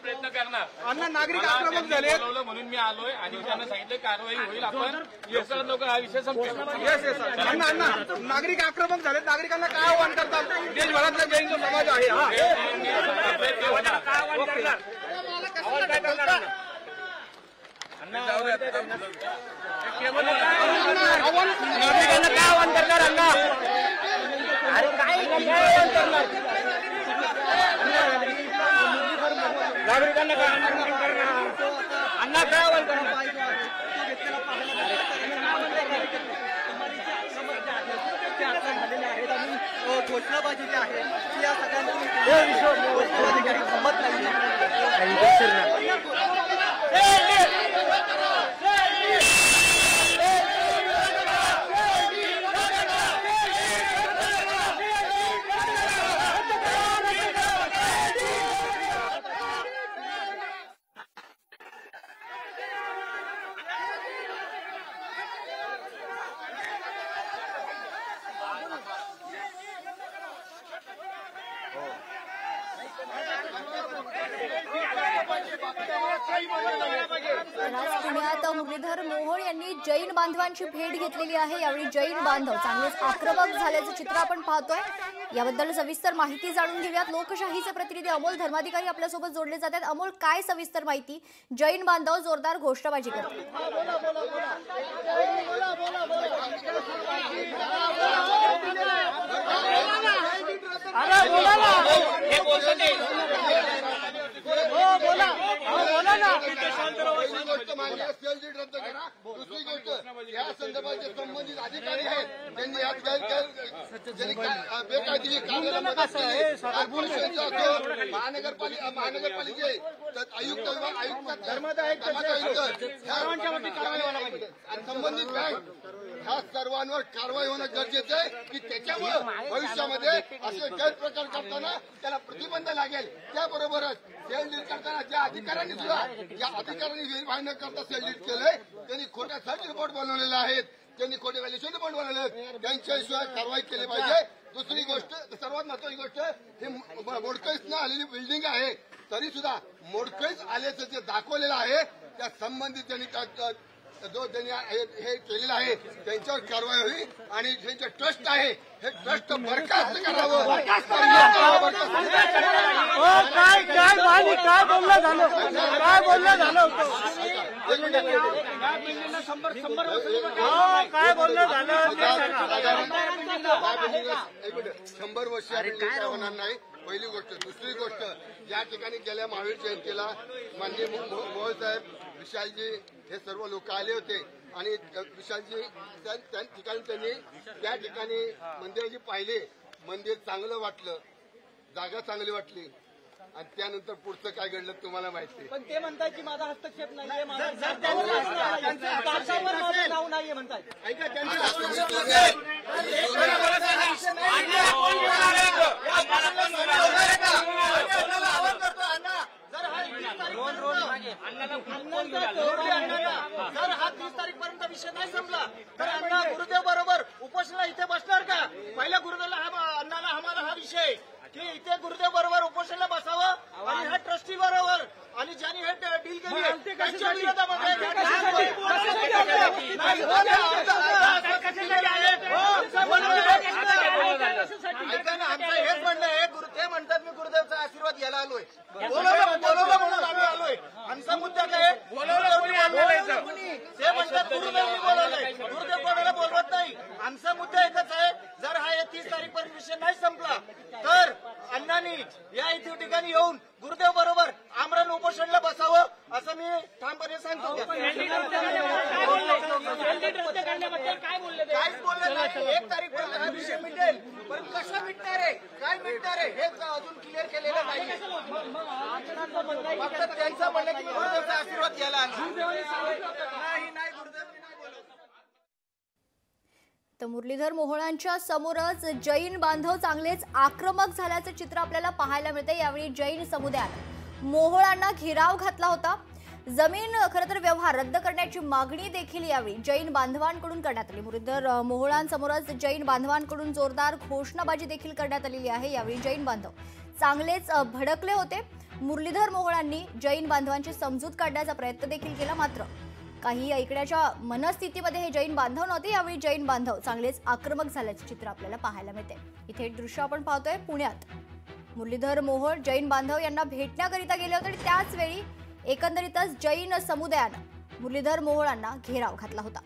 प्रयत्न करणार नागरिक आक्रमक झाले म्हणून मी आलोय आणि त्यांना सांगितलं कारवाई होईल, आपण लवकरात लवकर हा विषय संपेल. नागरिक आक्रमक झाले, नागरिकांना काय आव्हान करतात? देशभरातला जैन समाज आहे नागरिकांना काय आव्हान करणार अण्णा? अरे काय आव्हान करणार नागरिकांना? काय अण्णा काय आव्हान करणार? घोषणाबाजी जी आहे ती या सगळ्यांची संमत नाही. पुण्यात मुरलीधर मोहोळ यांनी जैन बांधवांची भेट घेतलेली आहे. यावेळी जैन बांधव चांगलेच आक्रमक झाल्याचं चित्र आपण पाहतोय. याबद्दल सविस्तर माहिती जाणून घेऊयात. लोकशाहीचे प्रतिनिधी अमोल धर्माधिकारी आपल्यासोबत जोडले जातात. अमोल, काय सविस्तर माहिती? जैन बांधव जोरदार घोषणाबाजी करतात. दुसरी गोष्ट, या संदर्भात संबंधित अधिकारी आहेत त्यांनी बेकायदेशीर महानगरपालिके आयुक्त विभाग आयुक्त संबंधित बँक ह्या सर्वांवर कारवाई होणं गरजेचं आहे की त्याच्यामुळे भविष्यामध्ये असे गैरप्रकार करताना त्याला प्रतिबंध लागेल. त्याबरोबरच सेल डील करताना ज्या अधिकाऱ्यांनी व्हेरीफाय न करता सेल डील केलंय त्यांनी खोट्या सर्च रिपोर्ट बनवलेले आहेत, त्यांनी खोटे व्हॅल्युएशन रिपोर्ट बनवले आहेत, त्यांच्याशिवाय कारवाई केली पाहिजे. दुसरी गोष्ट, सर्वात महत्वाची गोष्ट, हे मोडकळीस न आलेली बिल्डिंग आहे तरी सुद्धा मोडकळीस आल्याचं जे दाखवलेलं आहे त्या संबंधित त्यांनी जो त्यांनी हे केलेलं आहे त्यांच्यावर कारवाई होईल आणि ज्यांचे ट्रस्ट आहे हे ट्रस्ट बरखास्त करावं. काय बोलणं झालं काय बोलणं झालं? 100 वर्ष काय होणार नाही, पहिली गोष्ट. दुसरी गोष्ट, या ठिकाणी गेल्या महावीर जयंतीला माननीय मोहोळ साहेब, विशालजी हे सर्व लोक आले होते आणि विशालजी त्या ठिकाणी त्यांनी त्या ठिकाणी मंदिराची पाहिले, मंदिर चांगलं वाटलं, जागा चांगली वाटली आणि त्यानंतर पुढचं काय घडलं तुम्हाला माहिती. पण ते म्हणतात की माझा हस्तक्षेप नाहीये, नाव नाहीये म्हणतात. ऐका जर हा 30 तारीखपर्यंत विषय नाही संपला तर अण्णा गुरुदेव बरोबर उपोषणाला इथे बसणार का? पहिल्या गुरुदेवला अण्णाला आम्हाला हा विषय की इथे गुरुदेव बरोबर उपोषणाला बसावं आणि ह्या ट्रस्टी बरोबर आणि ज्यांनी हे डील केली त्यांच्या विरोधामध्ये आमचं हेच म्हणणं आहे. ते म्हणतात मी गुरुदेवचा आशीर्वाद घ्यायला आलोय, बोलवलं म्हणून आम्ही आलोय. आमचा मुद्दा काय, ते म्हणतात गुरुदेवनी बोलवलंय, गुरुदेव कोणाला बोलवत नाही. आमचा मुद्दा एकच आहे, जर हा 30 तारीखपर्यंत विषय नाही संपला तर अण्णांनी या इथे ठिकाणी येऊन गुरुदेव बरोबर आमरण उपोषणला बसावं असं मी ठामपणे सांगतो. काहीच बोलले नाही. 1 तारीखपर्यंत हा विषय मिटेल, पण कसं मिटणार आहे, काय मिटणार आहे हे अजून क्लिअर केलेलं नाही. फक्त त्यांचं म्हणणं की गुरुदेवचा आशीर्वाद घ्यायला आला नाही गुरुदेव तर मुरलीधर मोहोळांच्या समोरच जैन बांधव चांगलेच आक्रमक झाल्याचं चित्र आपल्याला पाहायला मिळते. यावेळी जैन समुदायाने मोहोळांना घेराव घातला होता. जमीन खरं तर व्यवहार रद्द करण्याची मागणी देखील यावेळी जैन बांधवांकडून करण्यात आली. मुरलीधर मोहोळांसमोरच जैन बांधवांकडून जोरदार घोषणाबाजी देखील करण्यात आलेली आहे. यावेळी जैन बांधव चांगलेच भडकले होते. मुरलीधर मोहोळांनी जैन बांधवांची समजूत काढण्याचा प्रयत्न देखील केला, मात्र काही ऐकण्याच्या मनस्थितीमध्ये हे जैन बांधव नव्हते. यावेळी जैन बांधव चांगलेच आक्रमक झाल्याचे चित्र आपल्याला पाहायला मिळते. इथे एक दृश्य आपण पाहतोय. पुण्यात मुरलीधर मोहोळ जैन बांधव यांना भेटण्याकरिता गेले होते आणि त्याच वेळी एकंदरीतच जैन समुदायानं मुरलीधर मोहोळांना घेराव घातला होता.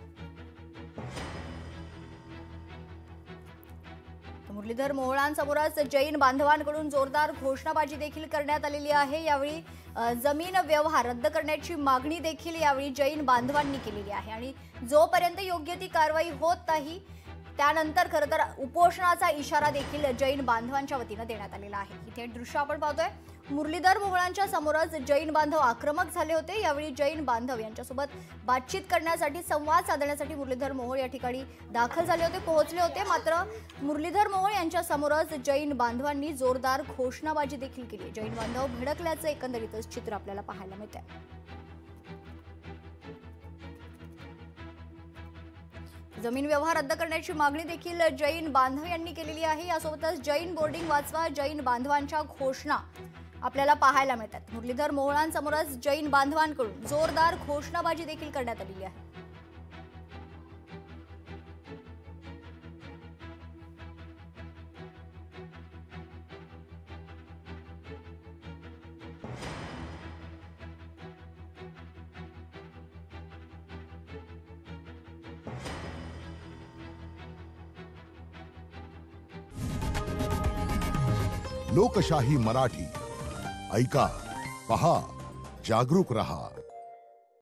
मुरलीधर मोहोळांसमोरच जैन बांधवांकडून जोरदार घोषणाबाजी देखील करण्यात आलेली आहे. यावेळी जमीन व्यवहार रद्द करण्याची मागणी देखील यावेळी जैन बांधवांनी केलेली आहे आणि जोपर्यंत योग्य ती कारवाई होत नाही त्यानंतर खरं तर उपोषणाचा इशारा देखील जैन बांधवांच्या वतीनं देण्यात आलेला आहे. इथे दृश्य आपण पाहतोय. मुरलीधर मोहोळांच्या समोरच जैन बांधव आक्रमक झाले होते. यावेळी जैन बांधव यांच्यासोबत बातचीत करण्यासाठी, संवाद साधण्यासाठी मुरलीधर मोहोळ या ठिकाणी दाखल झाले होते, पोहोचले होते. मात्र मुरलीधर मोहोळ यांच्या समोरच जैन बांधवांनी जोरदार घोषणाबाजी देखील केली. जैन बांधव भडकल्याचं एकंदरीतच चित्र आपल्याला पाहायला मिळतंय. जमीन व्यवहार रद्द करण्याची मागणी देखील जैन बांधव यांनी केलेली आहे. यासोबतच जैन बोर्डिंग वाचवा, जैन बांधवांच्या घोषणा आपल्याला पाहायला मिळतात. मुरलीधर मोहोळांसमोरच जैन बांधवांकडून जोरदार घोषणाबाजी देखील करण्यात आलेली आहे. लोकशाही मराठी ऐका, पहा, जागरूक रहा.